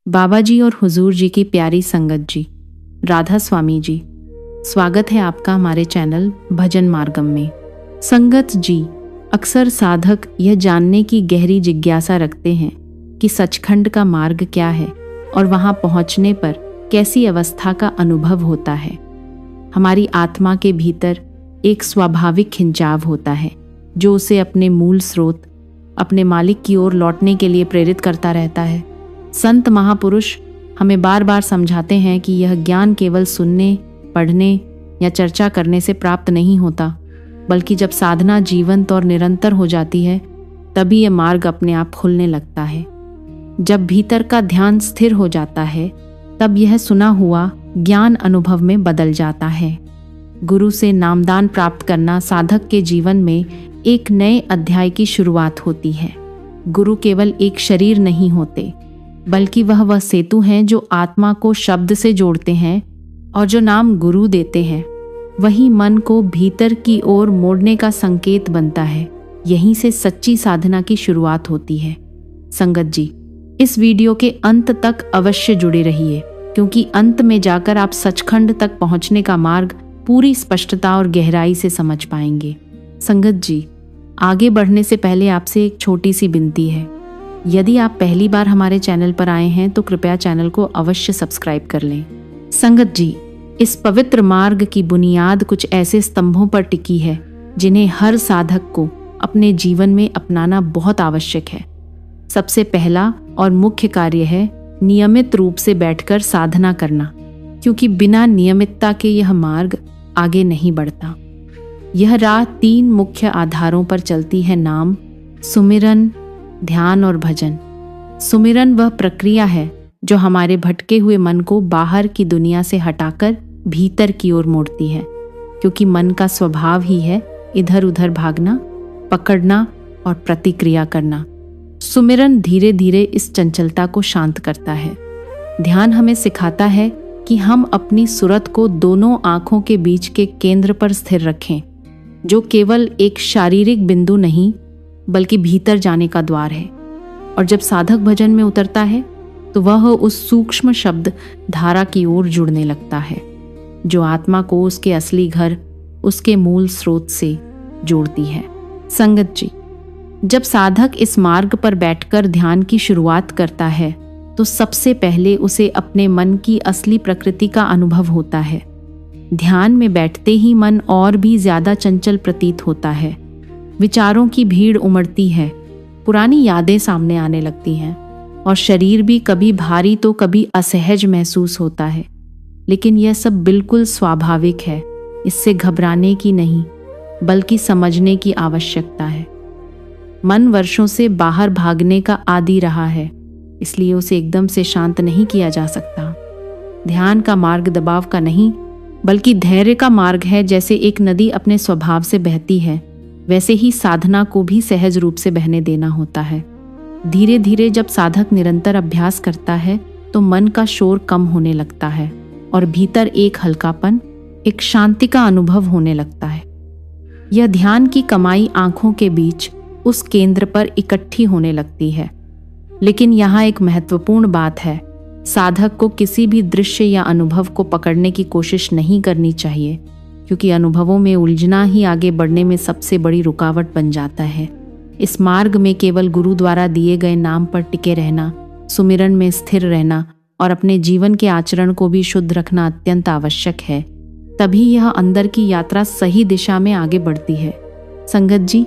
बाबा जी और हुजूर जी की प्यारी संगत जी, राधा स्वामी जी, स्वागत है आपका हमारे चैनल भजन मार्गम में। संगत जी, अक्सर साधक यह जानने की गहरी जिज्ञासा रखते हैं कि सचखंड का मार्ग क्या है और वहां पहुंचने पर कैसी अवस्था का अनुभव होता है। हमारी आत्मा के भीतर एक स्वाभाविक खिंचाव होता है जो उसे अपने मूल स्रोत, अपने मालिक की ओर लौटने के लिए प्रेरित करता रहता है। संत महापुरुष हमें बार बार समझाते हैं कि यह ज्ञान केवल सुनने, पढ़ने या चर्चा करने से प्राप्त नहीं होता, बल्कि जब साधना जीवंत और निरंतर हो जाती है तभी यह मार्ग अपने आप खुलने लगता है। जब भीतर का ध्यान स्थिर हो जाता है तब यह सुना हुआ ज्ञान अनुभव में बदल जाता है। गुरु से नामदान प्राप्त करना साधक के जीवन में एक नए अध्याय की शुरुआत होती है। गुरु केवल एक शरीर नहीं होते, बल्कि वह सेतु हैं जो आत्मा को शब्द से जोड़ते हैं, और जो नाम गुरु देते हैं वही मन को भीतर की ओर मोड़ने का संकेत बनता है। यहीं से सच्ची साधना की शुरुआत होती है। संगत जी, इस वीडियो के अंत तक अवश्य जुड़े रहिए, क्योंकि अंत में जाकर आप सचखंड तक पहुंचने का मार्ग पूरी स्पष्टता और गहराई से समझ पाएंगे। संगत जी, आगे बढ़ने से पहले आपसे एक छोटी सी विनती है। यदि आप पहली बार हमारे चैनल पर आए हैं तो कृपया चैनल को अवश्य सब्सक्राइब कर लें। संगत जी, इस पवित्र मार्ग की बुनियाद कुछ ऐसे स्तंभों पर टिकी है जिन्हें हर साधक को अपने जीवन में अपनाना बहुत आवश्यक है। सबसे पहला और मुख्य कार्य है नियमित रूप से बैठकर साधना करना, क्योंकि बिना नियमितता के यह मार्ग आगे नहीं बढ़ता। यह राह 3 मुख्य आधारों पर चलती है: नाम, सुमिरन, ध्यान और भजन। सुमिरन वह प्रक्रिया है जो हमारे भटके हुए मन को बाहर की दुनिया से हटाकर भीतर की ओर मोड़ती है, क्योंकि मन का स्वभाव ही है इधर उधर भागना, पकड़ना और प्रतिक्रिया करना। सुमिरन धीरे धीरे इस चंचलता को शांत करता है। ध्यान हमें सिखाता है कि हम अपनी सुरत को दोनों आंखों के बीच के केंद्र पर स्थिर रखें, जो केवल एक शारीरिक बिंदु नहीं बल्कि भीतर जाने का द्वार है। और जब साधक भजन में उतरता है तो वह उस सूक्ष्म शब्द धारा की ओर जुड़ने लगता है, जो आत्मा को उसके असली घर, उसके मूल स्रोत से जोड़ती है। संगत जी, जब साधक इस मार्ग पर बैठकर ध्यान की शुरुआत करता है तो सबसे पहले उसे अपने मन की असली प्रकृति का अनुभव होता है। ध्यान में बैठते ही मन और भी ज्यादा चंचल प्रतीत होता है। विचारों की भीड़ उमड़ती है, पुरानी यादें सामने आने लगती हैं और शरीर भी कभी भारी तो कभी असहज महसूस होता है। लेकिन यह सब बिल्कुल स्वाभाविक है। इससे घबराने की नहीं बल्कि समझने की आवश्यकता है। मन वर्षों से बाहर भागने का आदी रहा है, इसलिए उसे एकदम से शांत नहीं किया जा सकता। ध्यान का मार्ग दबाव का नहीं बल्कि धैर्य का मार्ग है। जैसे एक नदी अपने स्वभाव से बहती है, वैसे ही साधना को भी सहज रूप से बहने देना होता है। धीरे धीरे जब साधक निरंतर अभ्यास करता है तो मन का शोर कम होने लगता है और भीतर एक हल्कापन, एक शांति का अनुभव होने लगता है। यह ध्यान की कमाई आंखों के बीच उस केंद्र पर इकट्ठी होने लगती है। लेकिन यहाँ एक महत्वपूर्ण बात है, साधक को किसी भी दृश्य या अनुभव को पकड़ने की कोशिश नहीं करनी चाहिए, क्योंकि अनुभवों में उलझना ही आगे बढ़ने में सबसे बड़ी रुकावट बन जाता है। इस मार्ग में केवल गुरु द्वारा दिए गए नाम पर टिके रहना, सुमिरन में स्थिर रहना और अपने जीवन के आचरण को भी शुद्ध रखना अत्यंत आवश्यक है। तभी यह अंदर की यात्रा सही दिशा में आगे बढ़ती है। संगत जी,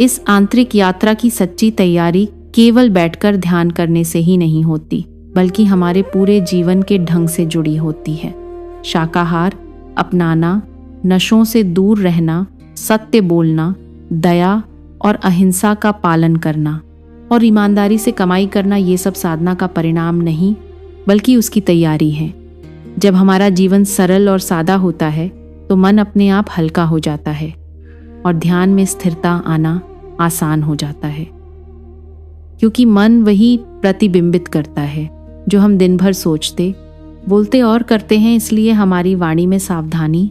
इस आंतरिक यात्रा की सच्ची तैयारी केवल बैठकर ध्यान करने से ही नहीं होती, बल्कि हमारे पूरे जीवन के ढंग से जुड़ी होती है। शाकाहार अपनाना, नशों से दूर रहना, सत्य बोलना, दया और अहिंसा का पालन करना और ईमानदारी से कमाई करना, ये सब साधना का परिणाम नहीं बल्कि उसकी तैयारी है। जब हमारा जीवन सरल और सादा होता है तो मन अपने आप हल्का हो जाता है और ध्यान में स्थिरता आना आसान हो जाता है, क्योंकि मन वही प्रतिबिंबित करता है जो हम दिन भर सोचते, बोलते और करते हैं। इसलिए हमारी वाणी में सावधानी,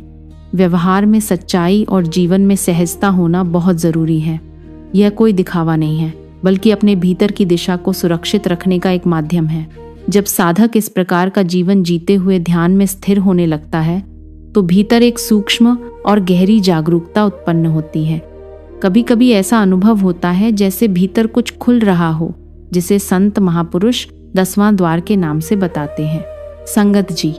व्यवहार में सच्चाई और जीवन में सहजता होना बहुत ज़रूरी है। यह कोई दिखावा नहीं है, बल्कि अपने भीतर की दिशा को सुरक्षित रखने का एक माध्यम है। जब साधक इस प्रकार का जीवन जीते हुए ध्यान में स्थिर होने लगता है तो भीतर एक सूक्ष्म और गहरी जागरूकता उत्पन्न होती है। कभी कभी ऐसा अनुभव होता है जैसे भीतर कुछ खुल रहा हो, जिसे संत महापुरुष 10वां द्वार के नाम से बताते हैं। संगत जी,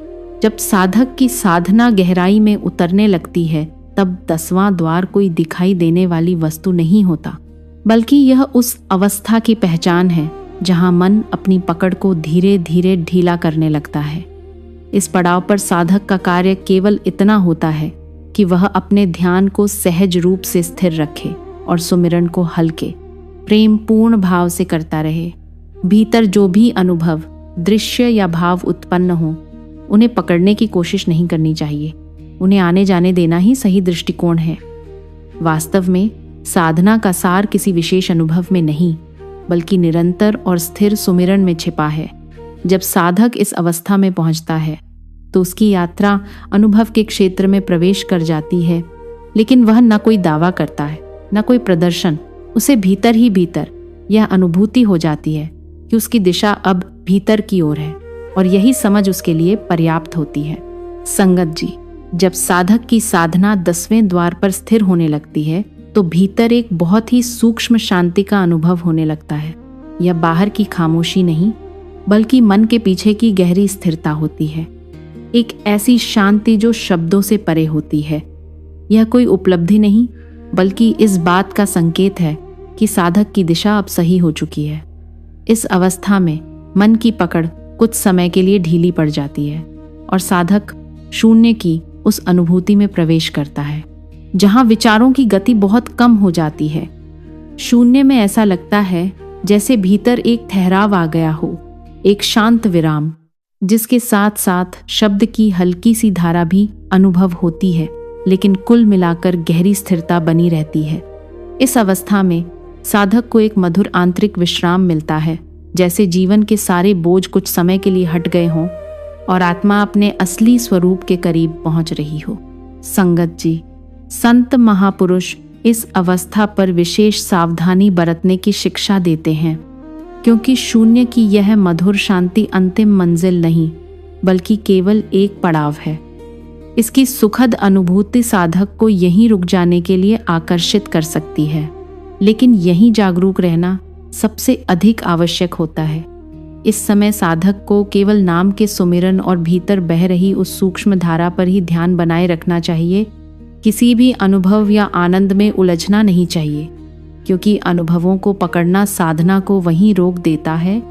जब साधक की साधना गहराई में उतरने लगती है तब 10वां द्वार कोई दिखाई देने वाली वस्तु नहीं होता, बल्कि यह उस अवस्था की पहचान है जहां मन अपनी पकड़ को धीरे धीरे ढीला करने लगता है। इस पड़ाव पर साधक का कार्य केवल इतना होता है कि वह अपने ध्यान को सहज रूप से स्थिर रखे और सुमिरन को हल्के प्रेम पूर्ण भाव से करता रहे। भीतर जो भी अनुभव, दृश्य या भाव उत्पन्न हो, उन्हें पकड़ने की कोशिश नहीं करनी चाहिए। उन्हें आने जाने देना ही सही दृष्टिकोण है। वास्तव में साधना का सार किसी विशेष अनुभव में नहीं, बल्कि निरंतर और स्थिर सुमिरन में छिपा है। जब साधक इस अवस्था में पहुंचता है तो उसकी यात्रा अनुभव के क्षेत्र में प्रवेश कर जाती है, लेकिन वह न कोई दावा करता है, न कोई प्रदर्शन। उसे भीतर ही भीतर यह अनुभूति हो जाती है कि उसकी दिशा अब भीतर की ओर है, और यही समझ उसके लिए पर्याप्त होती है। संगत जी, जब साधक की साधना 10वें द्वार पर स्थिर होने लगती है तो भीतर एक बहुत ही सूक्ष्म शांति का अनुभव होने लगता है। यह बाहर की खामोशी नहीं, बल्कि मन के पीछे की गहरी स्थिरता होती है। एक ऐसी शांति जो शब्दों से परे होती है। यह कोई उपलब्धि नहीं, बल्कि इस बात का संकेत है कि साधक की दिशा अब सही हो चुकी है। इस अवस्था में मन की पकड़ कुछ समय के लिए ढीली पड़ जाती है और साधक शून्य की उस अनुभूति में प्रवेश करता है जहां विचारों की गति बहुत कम हो जाती है। शून्य में ऐसा लगता है जैसे भीतर एक ठहराव आ गया हो, एक शांत विराम, जिसके साथ साथ शब्द की हल्की सी धारा भी अनुभव होती है, लेकिन कुल मिलाकर गहरी स्थिरता बनी रहती है। इस अवस्था में साधक को एक मधुर आंतरिक विश्राम मिलता है, जैसे जीवन के सारे बोझ कुछ समय के लिए हट गए हों और आत्मा अपने असली स्वरूप के करीब पहुंच रही हो। संगत जी, संत महापुरुष इस अवस्था पर विशेष सावधानी बरतने की शिक्षा देते हैं, क्योंकि शून्य की यह मधुर शांति अंतिम मंजिल नहीं, बल्कि केवल एक पड़ाव है। इसकी सुखद अनुभूति साधक को यहीं रुक जाने के लिए आकर्षित कर सकती है, लेकिन यहीं जागरूक रहना सबसे अधिक आवश्यक होता है। इस समय साधक को केवल नाम के सुमिरन और भीतर बह रही उस सूक्ष्म धारा पर ही ध्यान बनाए रखना चाहिए। किसी भी अनुभव या आनंद में उलझना नहीं चाहिए, क्योंकि अनुभवों को पकड़ना साधना को वहीं रोक देता है,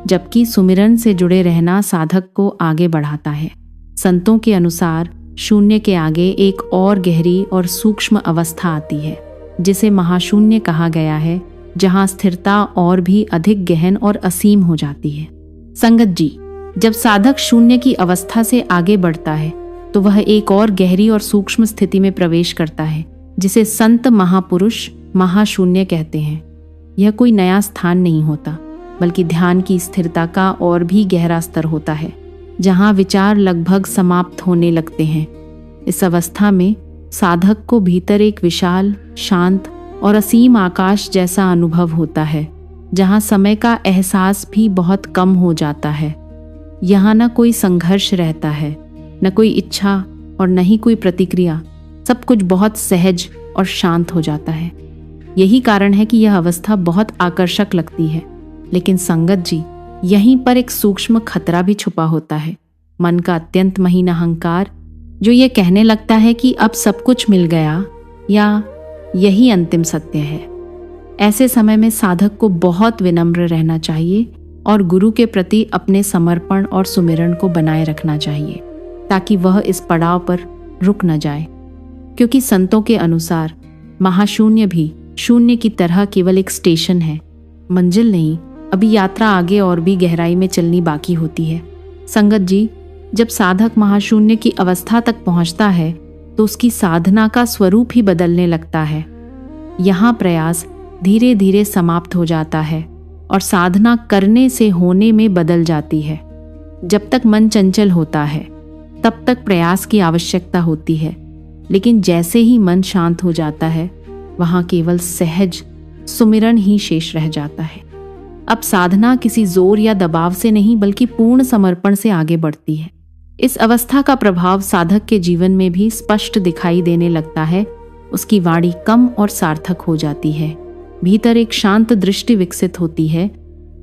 जबकि सुमिरन से जुड़े रहना साधक को आगे बढ़ाता है। संतों के अनुसार शून्य के आगे एक और गहरी और सूक्ष्म अवस्था आती है, जिसे महाशून्य कहा गया है, जहां स्थिरता और भी अधिक गहन और असीम हो जाती है। संगत जी, जब साधक शून्य की अवस्था से आगे बढ़ता है तो वह एक और गहरी और सूक्ष्म स्थिति में प्रवेश करता है, जिसे संत महापुरुष महाशून्य कहते हैं। यह कोई नया स्थान नहीं होता, बल्कि ध्यान की स्थिरता का और भी गहरा स्तर होता है, जहां विचार लगभग समाप्त होने लगते हैं। इस अवस्था में साधक को भीतर एक विशाल, शांत और असीम आकाश जैसा अनुभव होता है, जहां समय का एहसास भी बहुत कम हो जाता है। यहाँ न कोई संघर्ष रहता है, न कोई इच्छा और न ही कोई प्रतिक्रिया। सब कुछ बहुत सहज और शांत हो जाता है। यही कारण है कि यह अवस्था बहुत आकर्षक लगती है। लेकिन संगत जी, यहीं पर एक सूक्ष्म खतरा भी छुपा होता है। मन का अत्यंत महीन अहंकार, जो ये कहने लगता है कि अब सब कुछ मिल गया या यही अंतिम सत्य है। ऐसे समय में साधक को बहुत विनम्र रहना चाहिए और गुरु के प्रति अपने समर्पण और सुमिरन को बनाए रखना चाहिए, ताकि वह इस पड़ाव पर रुक न जाए। क्योंकि संतों के अनुसार महाशून्य भी शून्य की तरह केवल एक स्टेशन है, मंजिल नहीं। अभी यात्रा आगे और भी गहराई में चलनी बाकी होती है। संगत जी, जब साधक महाशून्य की अवस्था तक पहुंचता है तो उसकी साधना का स्वरूप ही बदलने लगता है। यहाँ प्रयास धीरे धीरे समाप्त हो जाता है और साधना करने से होने में बदल जाती है। जब तक मन चंचल होता है तब तक प्रयास की आवश्यकता होती है, लेकिन जैसे ही मन शांत हो जाता है वहाँ केवल सहज सुमिरन ही शेष रह जाता है। अब साधना किसी जोर या दबाव से नहीं बल्कि पूर्ण समर्पण से आगे बढ़ती है। इस अवस्था का प्रभाव साधक के जीवन में भी स्पष्ट दिखाई देने लगता है। उसकी वाणी कम और सार्थक हो जाती है, भीतर एक शांत दृष्टि विकसित होती है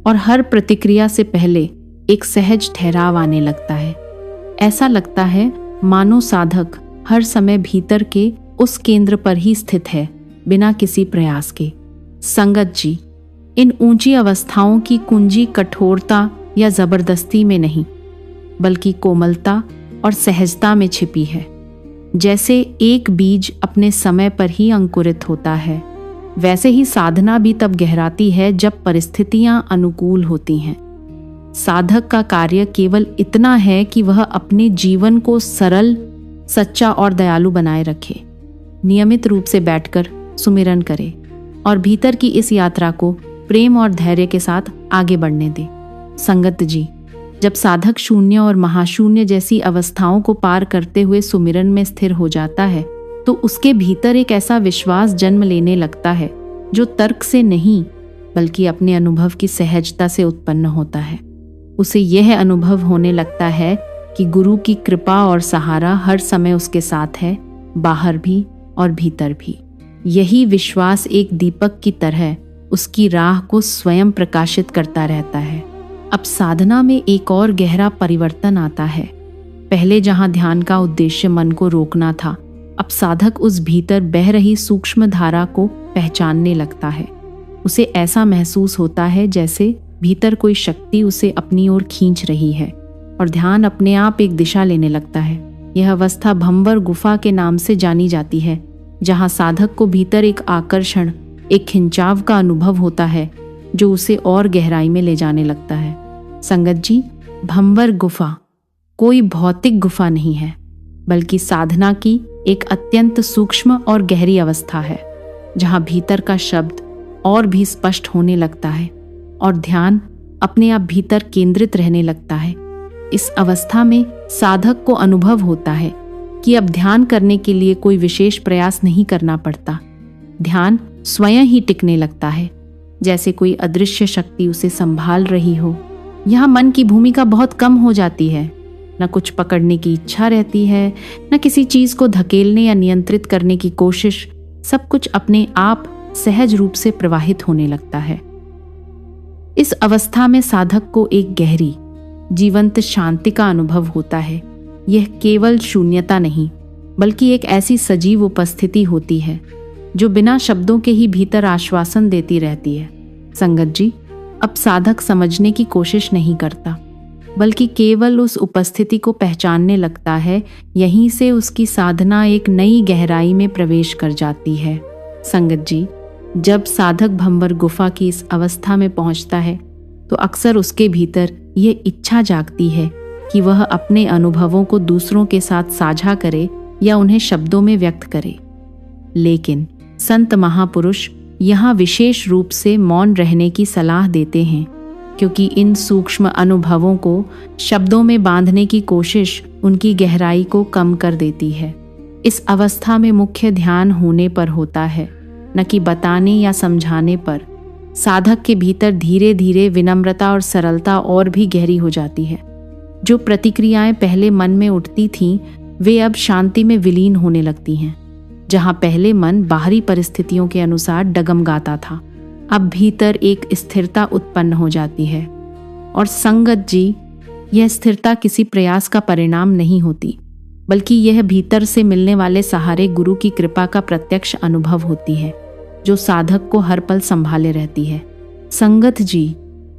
और हर प्रतिक्रिया से पहले एक सहज ठहराव आने लगता है। ऐसा लगता है मानो साधक हर समय भीतर के उस केंद्र पर ही स्थित है, बिना किसी प्रयास के। संगत जी, इन ऊंची अवस्थाओं की कुंजी कठोरता या जबरदस्ती में नहीं, बल्कि कोमलता और सहजता में छिपी है। जैसे एक बीज अपने समय पर ही अंकुरित होता है, वैसे ही साधना भी तब गहराती है जब परिस्थितियां अनुकूल होती हैं। साधक का कार्य केवल इतना है कि वह अपने जीवन को सरल, सच्चा और दयालु बनाए रखे, नियमित रूप से बैठकर सुमिरन करे और भीतर की इस यात्रा को प्रेम और धैर्य के साथ आगे बढ़ने दे। संगत जी, जब साधक शून्य और महाशून्य जैसी अवस्थाओं को पार करते हुए सुमिरन में स्थिर हो जाता है तो उसके भीतर एक ऐसा विश्वास जन्म लेने लगता है जो तर्क से नहीं बल्कि अपने अनुभव की सहजता से उत्पन्न होता है। उसे यह अनुभव होने लगता है कि गुरु की कृपा और सहारा हर समय उसके साथ है, बाहर भी और भीतर भी। यही विश्वास एक दीपक की तरह उसकी राह को स्वयं प्रकाशित करता रहता है। अब साधना में एक और गहरा परिवर्तन आता है। पहले जहां ध्यान का उद्देश्य मन को रोकना था, अब साधक उस भीतर बह रही सूक्ष्म धारा को पहचानने लगता है। उसे ऐसा महसूस होता है जैसे भीतर कोई शक्ति उसे अपनी ओर खींच रही है और ध्यान अपने आप एक दिशा लेने लगता है। यह अवस्था भंवर गुफा के नाम से जानी जाती है, जहां साधक को भीतर एक आकर्षण, एक खिंचाव का अनुभव होता है जो उसे और गहराई में ले जाने लगता है। संगत जी, भंवर गुफा कोई भौतिक गुफा नहीं है, बल्कि साधना की एक अत्यंत सूक्ष्म और गहरी अवस्था है, जहां भीतर का शब्द और भी स्पष्ट होने लगता है और ध्यान अपने आप भीतर केंद्रित रहने लगता है। इस अवस्था में साधक को अनुभव होता है कि अब ध्यान करने के लिए कोई विशेष प्रयास नहीं करना पड़ता। ध्यान स्वयं ही टिकने लगता है, जैसे कोई अदृश्य शक्ति उसे संभाल रही हो। यहाँ मन की भूमिका बहुत कम हो जाती है, न कुछ पकड़ने की इच्छा रहती है, न किसी चीज को धकेलने या नियंत्रित करने की कोशिश। सब कुछ अपने आप सहज रूप से प्रवाहित होने लगता है। इस अवस्था में साधक को एक गहरी, जीवंत शांति का अनुभव होता है। यह केवल शून्यता नहीं, बल्कि एक ऐसी सजीव उपस्थिति होती है जो बिना शब्दों के ही भीतर आश्वासन देती रहती है। संगत जी, अब साधक समझने की कोशिश नहीं करता, बल्कि केवल उस उपस्थिति को पहचानने लगता है। यहीं से उसकी साधना एक नई गहराई में प्रवेश कर जाती है। संगत जी, जब साधक भंवर गुफा की इस अवस्था में पहुंचता है तो अक्सर उसके भीतर ये इच्छा जागती है कि वह अपने अनुभवों को दूसरों के साथ साझा करे या उन्हें शब्दों में व्यक्त करे। लेकिन संत महापुरुष यहाँ विशेष रूप से मौन रहने की सलाह देते हैं, क्योंकि इन सूक्ष्म अनुभवों को शब्दों में बांधने की कोशिश उनकी गहराई को कम कर देती है। इस अवस्था में मुख्य ध्यान होने पर होता है, न कि बताने या समझाने पर। साधक के भीतर धीरे धीरे विनम्रता और सरलता और भी गहरी हो जाती है। जो प्रतिक्रियाएं पहले मन में उठती थीं, वे अब शांति में विलीन होने लगती हैं। जहां पहले मन बाहरी परिस्थितियों के अनुसार डगमगाता था, अब भीतर एक स्थिरता उत्पन्न हो जाती है। और संगत जी, यह स्थिरता किसी प्रयास का परिणाम नहीं होती, बल्कि यह भीतर से मिलने वाले सहारे गुरु की कृपा का प्रत्यक्ष अनुभव होती है, जो साधक को हर पल संभाले रहती है। संगत जी,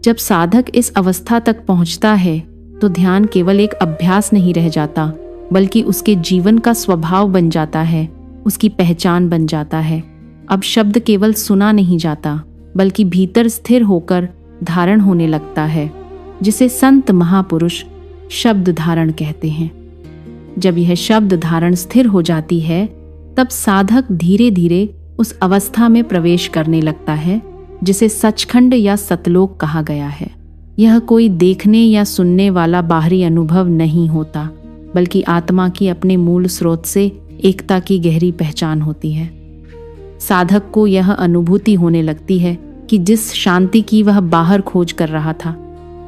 जब साधक इस अवस्था तक पहुंचता है तो ध्यान केवल एक अभ्यास नहीं रह जाता, बल्कि उसके जीवन का स्वभाव बन जाता है, उसकी पहचान बन जाता है। अब शब्द केवल सुना नहीं जाता, बल्कि भीतर स्थिर होकर धारण होने लगता है, जिसे संत महापुरुष शब्द धारण कहते हैं। जब यह शब्द धारण स्थिर हो जाती है, तब साधक धीरे धीरे उस अवस्था में प्रवेश करने लगता है जिसे सचखंड या सतलोक कहा गया है। यह कोई देखने या सुनने वाला बाहरी अनुभव नहीं होता, बल्कि आत्मा की अपने मूल स्रोत से एकता की गहरी पहचान होती है। साधक को यह अनुभूति होने लगती है कि जिस शांति की वह बाहर खोज कर रहा था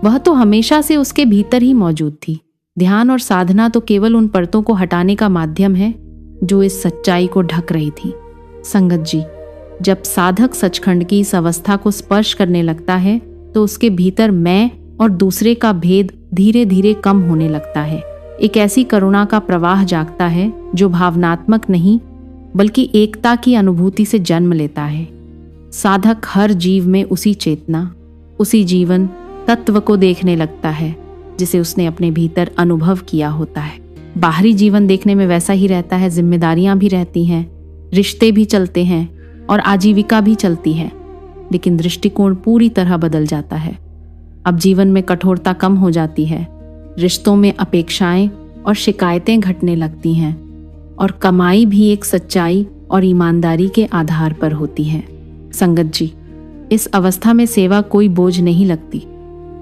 वह तो हमेशा से उसके भीतर ही मौजूद थी। ध्यान और साधना तो केवल उन परतों को हटाने का माध्यम है जो इस सच्चाई को ढक रही थी। संगत जी, जब साधक सचखंड की इस अवस्था को स्पर्श करने लगता है तो उसके भीतर मैं और दूसरे का भेद धीरे धीरे कम होने लगता है। एक ऐसी करुणा का प्रवाह जागता है जो भावनात्मक नहीं बल्कि एकता की अनुभूति से जन्म लेता है। साधक हर जीव में उसी चेतना, उसी जीवन तत्व को देखने लगता है जिसे उसने अपने भीतर अनुभव किया होता है। बाहरी जीवन देखने में वैसा ही रहता है, जिम्मेदारियां भी रहती हैं, रिश्ते भी चलते हैं और आजीविका भी चलती है, लेकिन दृष्टिकोण पूरी तरह बदल जाता है। अब जीवन में कठोरता कम हो जाती है, रिश्तों में अपेक्षाएं और शिकायतें घटने लगती हैं और कमाई भी एक सच्चाई और ईमानदारी के आधार पर होती है। संगत जी, इस अवस्था में सेवा कोई बोझ नहीं लगती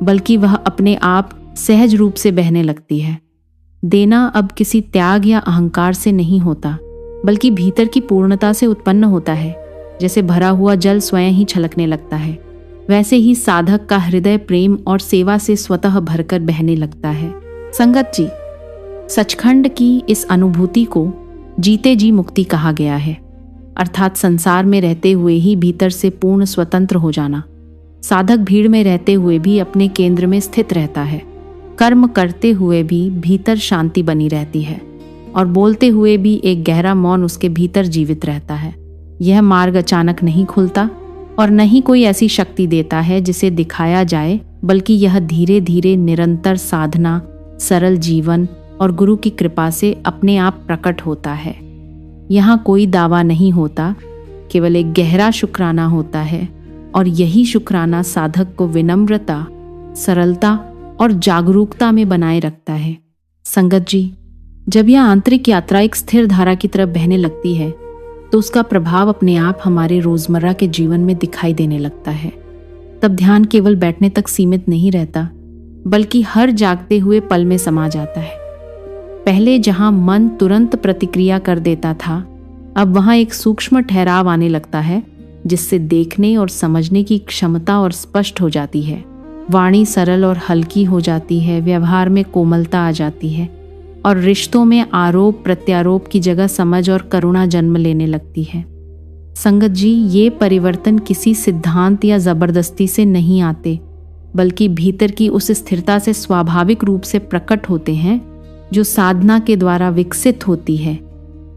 बल्कि वह अपने आप सहज रूप से बहने लगती है। देना अब किसी त्याग या अहंकार से नहीं होता बल्कि भीतर की पूर्णता से उत्पन्न होता है। जैसे भरा हुआ जल स्वयं ही छलकने लगता है, वैसे ही साधक का हृदय प्रेम और सेवा से स्वतः भरकर बहने लगता है। संगत जी, सचखंड की इस अनुभूति को जीते जी मुक्ति कहा गया है, अर्थात संसार में रहते हुए ही भीतर से पूर्ण स्वतंत्र हो जाना। साधक भीड़ में रहते हुए भी अपने केंद्र में स्थित रहता है, कर्म करते हुए भी भीतर शांति बनी रहती है और बोलते हुए भी एक गहरा मौन उसके भीतर जीवित रहता है। यह मार्ग अचानक नहीं खुलता और न ही कोई ऐसी शक्ति देता है जिसे दिखाया जाए, बल्कि यह धीरे धीरे निरंतर साधना, सरल जीवन और गुरु की कृपा से अपने आप प्रकट होता है। यहाँ कोई दावा नहीं होता, केवल एक गहरा शुक्राना होता है और यही शुक्राना साधक को विनम्रता, सरलता और जागरूकता में बनाए रखता है। संगत जी, जब यह आंतरिक यात्रा एक स्थिर धारा की तरफ बहने लगती है तो उसका प्रभाव अपने आप हमारे रोजमर्रा के जीवन में दिखाई देने लगता है। तब ध्यान केवल बैठने तक सीमित नहीं रहता बल्कि हर जागते हुए पल में समा जाता है। पहले जहां मन तुरंत प्रतिक्रिया कर देता था, अब वहां एक सूक्ष्म ठहराव आने लगता है जिससे देखने और समझने की क्षमता और स्पष्ट हो जाती है। वाणी सरल और हल्की हो जाती है, व्यवहार में कोमलता आ जाती है और रिश्तों में आरोप प्रत्यारोप की जगह समझ और करुणा जन्म लेने लगती है। संगत जी, ये परिवर्तन किसी सिद्धांत या जबरदस्ती से नहीं आते बल्कि भीतर की उस स्थिरता से स्वाभाविक रूप से प्रकट होते हैं जो साधना के द्वारा विकसित होती है।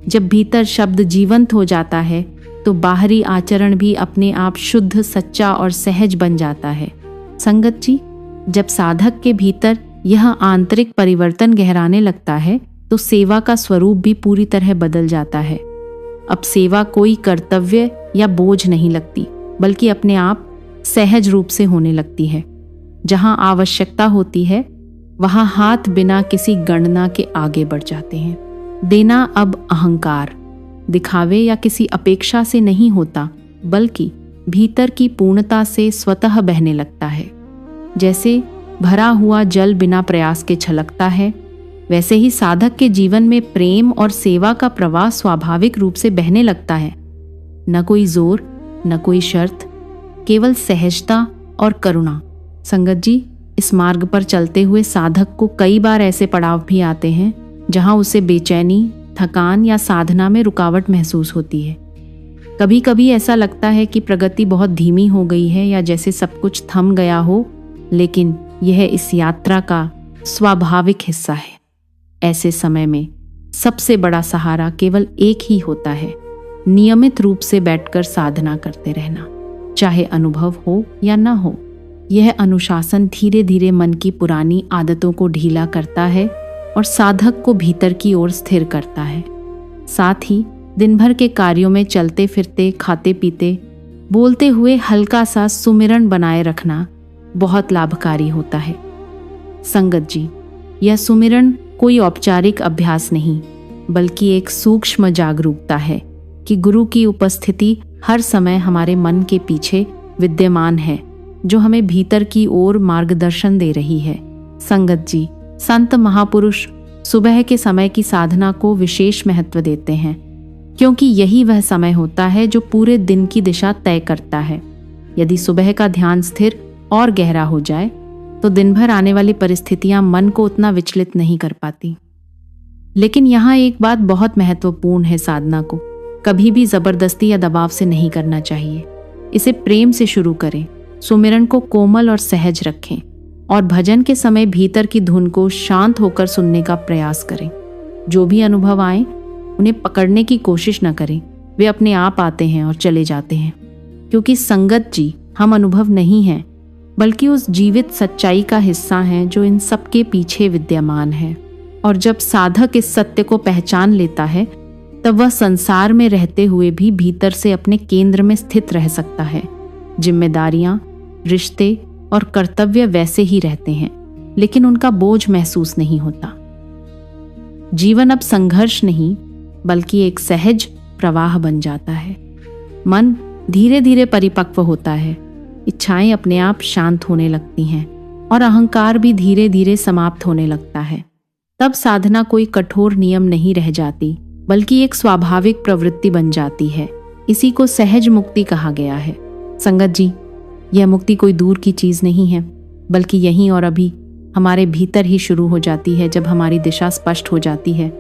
जब भीतर शब्द जीवंत हो जाता है तो बाहरी आचरण भी अपने आप शुद्ध, सच्चा और सहज बन जाता है। संगत जी, जब साधक के भीतर यह आंतरिक परिवर्तन गहराने लगता है तो सेवा का स्वरूप भी पूरी तरह बदल जाता है। अब सेवा कोई कर्तव्य या बोझ नहीं लगती बल्कि अपने आप सहज रूप से होने लगती है। जहां आवश्यकता होती है वहां हाथ बिना किसी गणना के आगे बढ़ जाते हैं। देना अब अहंकार, दिखावे या किसी अपेक्षा से नहीं होता बल्कि भीतर की पूर्णता से स्वतः बहने लगता है। जैसे भरा हुआ जल बिना प्रयास के छलकता है, वैसे ही साधक के जीवन में प्रेम और सेवा का प्रवाह स्वाभाविक रूप से बहने लगता है। न कोई जोर, न कोई शर्त, केवल सहजता और करुणा। संगत जी, इस मार्ग पर चलते हुए साधक को कई बार ऐसे पड़ाव भी आते हैं जहां उसे बेचैनी, थकान या साधना में रुकावट महसूस होती है। कभी कभी ऐसा लगता है कि प्रगति बहुत धीमी हो गई है या जैसे सब कुछ थम गया हो, लेकिन यह इस यात्रा का स्वाभाविक हिस्सा है। ऐसे समय में सबसे बड़ा सहारा केवल एक ही होता है, नियमित रूप से बैठकर साधना करते रहना, चाहे अनुभव हो या न हो। यह अनुशासन धीरे धीरे मन की पुरानी आदतों को ढीला करता है और साधक को भीतर की ओर स्थिर करता है। साथ ही दिन भर के कार्यों में चलते फिरते, खाते पीते, बोलते हुए हल्का सा सुमिरन बनाए रखना बहुत लाभकारी होता है। संगत जी, यह सुमिरन कोई औपचारिक अभ्यास नहीं बल्कि एक सूक्ष्म जागरूकता है कि गुरु की उपस्थिति हर समय हमारे मन के पीछे विद्यमान है, जो हमें भीतर की ओर मार्गदर्शन दे रही है। संगत जी, संत महापुरुष सुबह के समय की साधना को विशेष महत्व देते हैं क्योंकि यही वह समय होता है जो पूरे दिन की दिशा तय करता है। यदि सुबह का ध्यान स्थिर और गहरा हो जाए तो दिन भर आने वाली परिस्थितियां मन को उतना विचलित नहीं कर पाती। लेकिन यहाँ एक बात बहुत महत्वपूर्ण है, साधना को कभी भी जबरदस्ती या दबाव से नहीं करना चाहिए। इसे प्रेम से शुरू करें, सुमिरन को कोमल और सहज रखें और भजन के समय भीतर की धुन को शांत होकर सुनने का प्रयास करें। जो भी अनुभव आए उन्हें पकड़ने की कोशिश न करें, वे अपने आप आते हैं और चले जाते हैं। क्योंकि संगत जी, हम अनुभव नहीं हैं, बल्कि उस जीवित सच्चाई का हिस्सा हैं जो इन सब के पीछे विद्यमान है। और जब साधक इस सत्य को पहचान लेता है तब वह संसार में रहते हुए भी भीतर से अपने केंद्र में स्थित रह सकता है। जिम्मेदारियां, रिश्ते और कर्तव्य वैसे ही रहते हैं, लेकिन उनका बोझ महसूस नहीं होता। जीवन अब संघर्ष नहीं बल्कि एक सहज प्रवाह बन जाता है। मन धीरे धीरे परिपक्व होता है, इच्छाएं अपने आप शांत होने लगती हैं और अहंकार भी धीरे धीरे समाप्त होने लगता है। तब साधना कोई कठोर नियम नहीं रह जाती, बल्कि एक स्वाभाविक प्रवृत्ति बन जाती है। इसी को सहज मुक्ति कहा गया है। संगत जी, यह मुक्ति कोई दूर की चीज नहीं है, बल्कि यहीं और अभी हमारे भीतर ही शुरू हो जाती है, जब हमारी दिशा स्पष्ट हो जाती है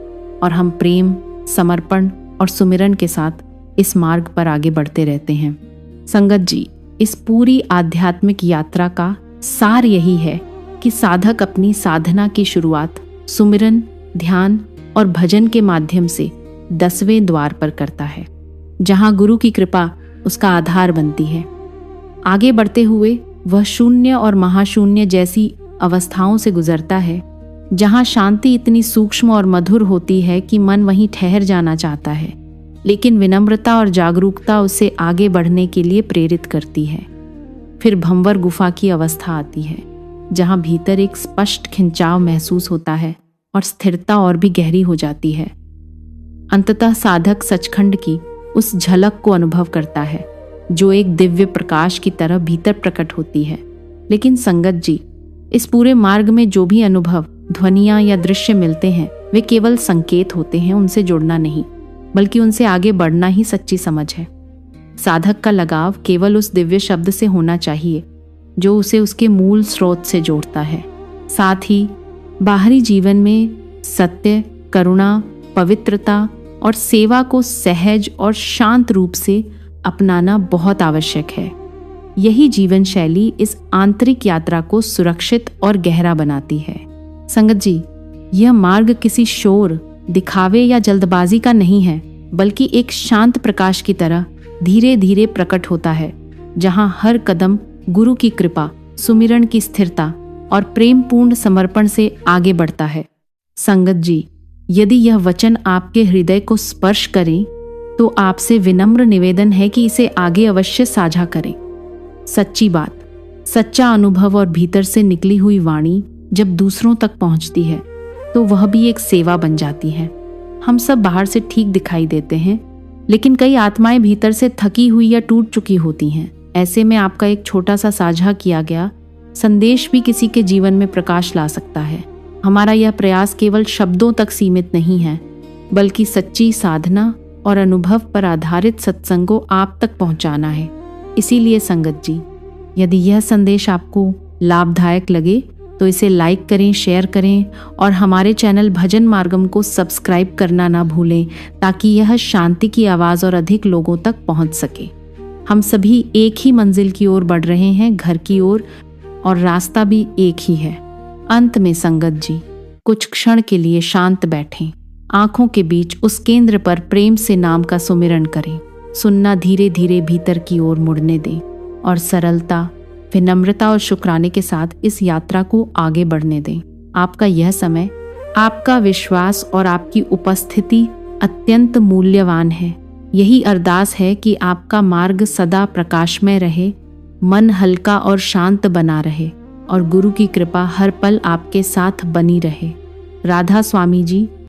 और हम प्रेम, समर्पण और सुमिरन के साथ इस मार्ग पर आगे बढ़ते रहते हैं। संगत जी, इस पूरी आध्यात्मिक यात्रा का सार यही है कि साधक अपनी साधना की शुरुआत सुमिरन, ध्यान और भजन के माध्यम से 10वें द्वार पर करता है, जहां गुरु की कृपा उसका आधार बनती है। आगे बढ़ते हुए वह शून्य और महाशून्य जैसी अवस्थाओं से गुजरता है, जहां शांति इतनी सूक्ष्म और मधुर होती है कि मन वहीं ठहर जाना चाहता है, लेकिन विनम्रता और जागरूकता उसे आगे बढ़ने के लिए प्रेरित करती है। फिर भंवर गुफा की अवस्था आती है, जहां भीतर एक स्पष्ट खिंचाव महसूस होता है और स्थिरता और भी गहरी हो जाती है। अंततः साधक सचखंड की उस झलक को अनुभव करता है, जो एक दिव्य प्रकाश की तरह भीतर प्रकट होती है। लेकिन संगत जी, इस पूरे मार्ग में जो भी अनुभव, ध्वनियां या दृश्य मिलते हैं, वे केवल संकेत होते हैं। उनसे जुड़ना नहीं, बल्कि उनसे आगे बढ़ना ही सच्ची समझ है। साधक का लगाव केवल उस दिव्य शब्द से होना चाहिए जो उसे उसके मूल स्रोत से जोड़ता है। साथ ही बाहरी जीवन में सत्य, करुणा, पवित्रता और सेवा को सहज और शांत रूप से अपनाना बहुत आवश्यक है। यही जीवन शैली इस आंतरिक यात्रा को सुरक्षित और गहरा बनाती है। संगत जी, यह मार्ग किसी शोर, दिखावे या जल्दबाजी का नहीं है, बल्कि एक शांत प्रकाश की तरह धीरे धीरे प्रकट होता है, जहां हर कदम गुरु की कृपा, सुमिरन की स्थिरता और प्रेमपूर्ण समर्पण से आगे बढ़ता है। संगत जी, यदि यह वचन आपके हृदय को स्पर्श करें तो आपसे विनम्र निवेदन है कि इसे आगे अवश्य साझा करें। सच्ची बात, सच्चा अनुभव और भीतर से निकली हुई वाणी जब दूसरों तक पहुंचती है तो वह भी एक सेवा बन जाती है। हम सब बाहर से ठीक दिखाई देते हैं, लेकिन कई आत्माएं भीतर से थकी हुई या टूट चुकी होती हैं। ऐसे में आपका एक छोटा सा साझा किया गया संदेश भी किसी के जीवन में प्रकाश ला सकता है। हमारा यह प्रयास केवल शब्दों तक सीमित नहीं है, बल्कि सच्ची साधना और अनुभव पर आधारित सत्संग को आप तक पहुंचाना है। इसीलिए संगत जी, यदि यह संदेश आपको लाभदायक लगे तो इसे लाइक करें, शेयर करें और हमारे चैनल भजन मार्गम को सब्सक्राइब करना ना भूलें, ताकि यह शांति की आवाज़ और अधिक लोगों तक पहुंच सके। हम सभी एक ही मंजिल की ओर बढ़ रहे हैं, घर की ओर, और रास्ता भी एक ही है। अंत में संगत जी, कुछ क्षण के लिए शांत बैठें, आंखों के बीच उस केंद्र पर प्रेम से नाम का सुमिरन करें। सुनना धीरे धीरे भीतर की ओर मुड़ने दें और सरलता, विनम्रता और शुक्राने के साथ इस यात्रा को आगे बढ़ने दें। आपका यह समय, आपका विश्वास और आपकी उपस्थिति अत्यंत मूल्यवान है। यही अरदास है कि आपका मार्ग सदा प्रकाशमय रहे, मन हल्का और शांत बना रहे और गुरु की कृपा हर पल आपके साथ बनी रहे। राधा स्वामी जी।